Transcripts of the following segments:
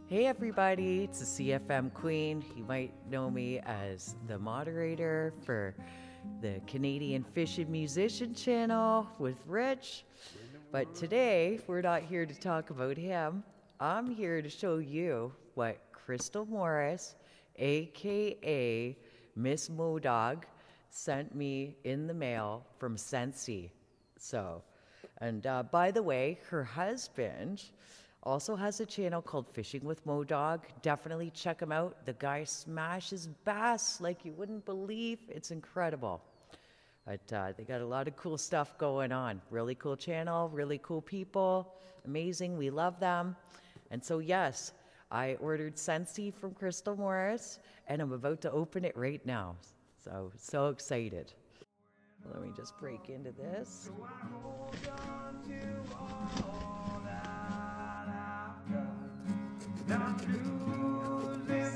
Hey everybody, it's the CFM Queen. You might know me as the moderator for the Canadian Fishin musician channel with Rich. But today, we're not here to talk about him. I'm here to show you what Crystal Morris, aka Miss MoDog, sent me in the mail from Scentsy. By the way, her husband also has a channel called Fishing with MoDog. Definitely check him out. The guy smashes bass like you wouldn't believe. It's incredible. But they got a lot of cool stuff going on. Really cool channel, really cool people. Amazing, we love them. And so yes, I ordered Scentsy from Crystal Morris, and I'm about to open it right now. So excited. Let me just break into this.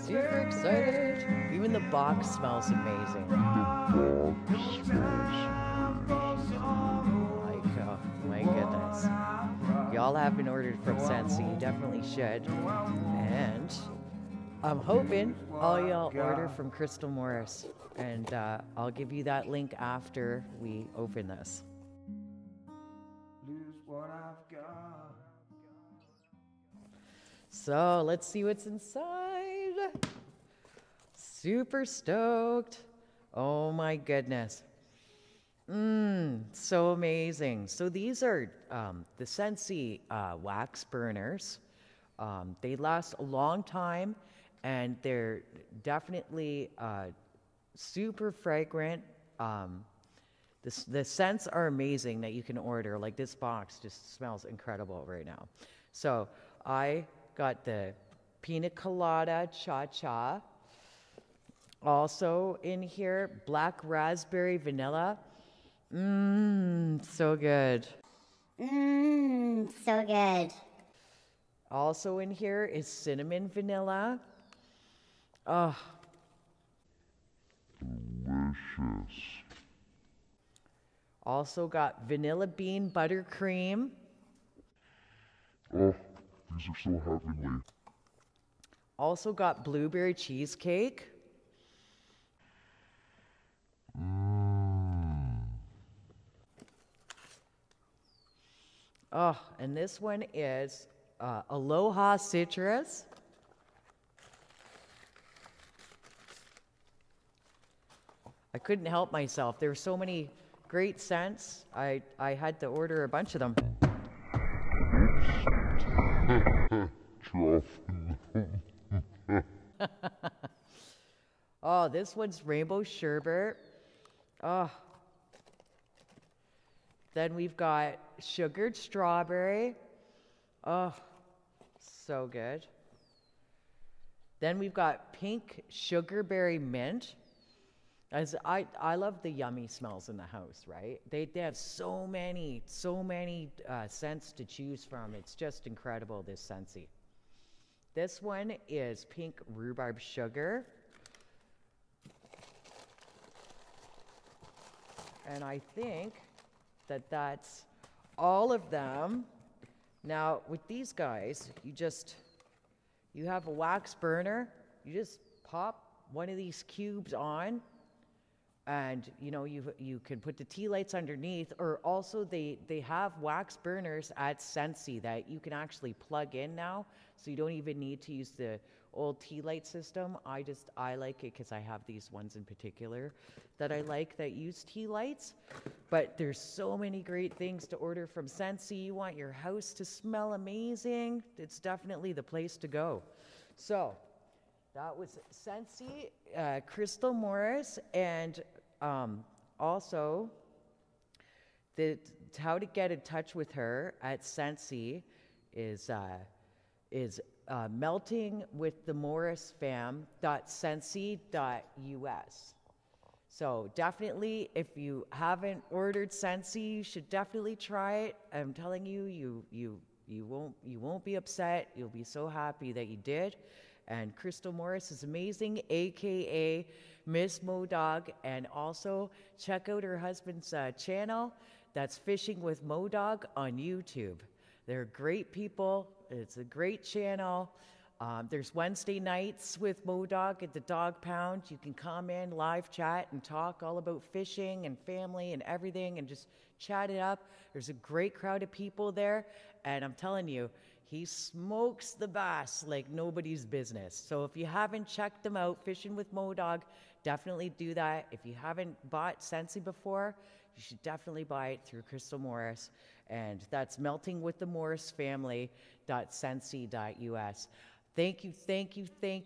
Super excited. Even the box smells amazing. My goodness. Y'all haven't ordered from Scentsy, you definitely should. And I'm hoping all y'all order from Crystal Morris. And I'll give you that link after we open this. So let's see what's inside. Super stoked. Oh my goodness. So amazing. So these are the Scentsy wax burners. They last a long time, and they're definitely super fragrant. The scents are amazing that you can order. Like this box just smells incredible right now. So I got the Pina Colada Cha-Cha. Also in here, Black Raspberry Vanilla. So good. So good. Also in here is Cinnamon Vanilla. Oh. Delicious. Also got Vanilla Bean Buttercream. Oh, these are so heavenly. Also got Blueberry Cheesecake. Oh, and this one is Aloha Citrus. I couldn't help myself. There were so many great scents. I had to order a bunch of them. Oh, this one's Rainbow Sherbet. Oh. Then we've got Sugared Strawberry. Oh, so good. Then we've got Pink Sugarberry Mint. As I love the yummy smells in the house, right? They have so many scents to choose from. It's just incredible, this Scentsy. This one is Pink Rhubarb Sugar. And I think that that's all of them. Now, with these guys, you have a wax burner. You just pop one of these cubes on, and you can put the tea lights underneath, or also they have wax burners at Scentsy that you can actually plug in now, so you don't even need to use the old tea light system. I like it because I have these ones in particular that I like that use tea lights. But there's so many great things to order from Scentsy. You want your house to smell amazing, it's definitely the place to go. So that was Scentsy, Crystal Morris, and also how to get in touch with her at Scentsy is meltingwiththemorrisfam.scentsy.us. So definitely, if you haven't ordered Scentsy, you should definitely try it. I'm telling you, you won't be upset. You'll be so happy that you did. And Crystal Morris is amazing, aka Miss MoDog. And also check out her husband's channel. That's Fishing with MoDog on YouTube. They're great people. It's a great channel. There's Wednesday nights with MoDog at the Dog Pound. You can come in, live chat, and talk all about fishing and family and everything and just chat it up. There's a great crowd of people there, and I'm telling you, he smokes the bass like nobody's business. So if you haven't checked them out, Fishing with MoDog, definitely do that. If you haven't bought Scentsy before, you should definitely buy it through Crystal Morris. And that's meltingwiththemorrisfamily.scentsy.us. Thank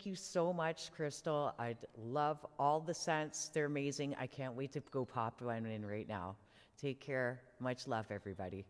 you so much, Crystal. I love all the scents. They're amazing. I can't wait to go pop one in right now. Take care. Much love, everybody.